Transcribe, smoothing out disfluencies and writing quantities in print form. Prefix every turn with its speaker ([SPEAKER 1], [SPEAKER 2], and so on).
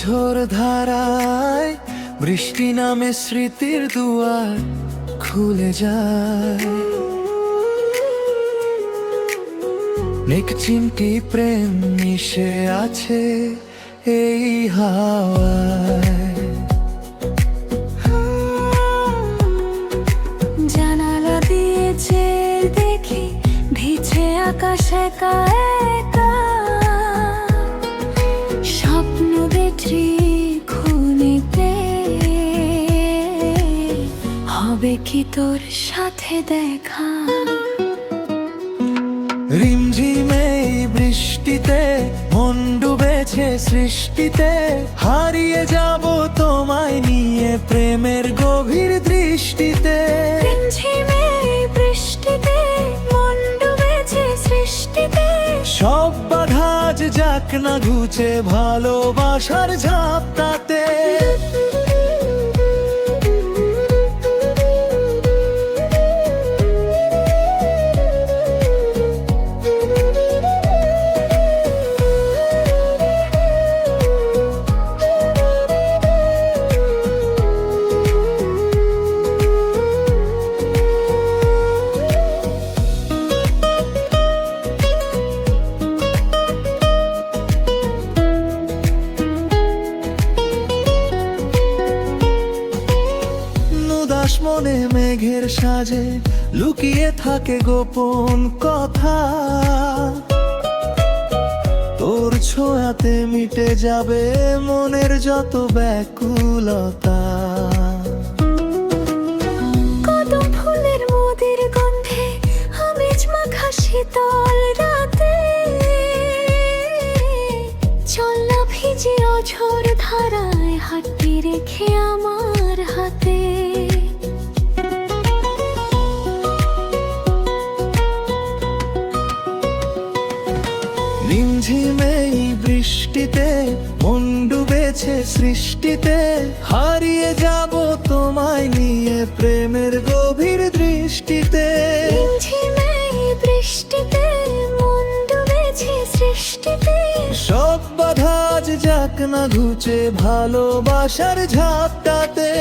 [SPEAKER 1] অঝোর ধারায় বৃষ্টি নামে স্মৃতির দুয়ার খুলে যায়। নিকচিমটি প্রেম মিশে আছে এই হাওয়ায়।
[SPEAKER 2] জানালা দিয়েছে দেখি ভিজে আকাশ একা একা, স্বপ্ন বেটরি খুনিতে হবে কি তোর সাথে দেখা।
[SPEAKER 1] রিমঝিমে বৃষ্টিতে মন ডুবেছে সৃষ্টিতে, হারিয়ে যাব তোমায় নিয়ে প্রেমের গভীর দৃষ্টিতে।
[SPEAKER 2] রিমঝিমে বৃষ্টিতে মন ডুবেছে সৃষ্টিতে,
[SPEAKER 1] সব বাধা আজ যাক না ঘুচে ভালোবাসার ঝাপটাতে। মনে মেঘের সাজে লুকিয়ে থাকে গোপন কথা, তোর ছোঁয়াতে মিটে যাবে মনের যত ব্যাকুলতা।
[SPEAKER 2] কদম ফুলের মদির গন্ধে আমেজ মাখা শীতল রাতে, চল না ভিজে অঝোর ধারায় হাতটি রেখে আমার হাতে।
[SPEAKER 1] রিমঝিমে বৃষ্টিতে মন ডুবেছে সৃষ্টিতে, হারিয়ে যাব তোমায় নিয়ে প্রেমের গভীর দৃষ্টিতে।
[SPEAKER 2] রিমঝিমে বৃষ্টিতে মন ডুবেছে সৃষ্টিতে,
[SPEAKER 1] সব বাধা আজ যাক না ঘুচে ভালোবাসার ঝাপটাতে।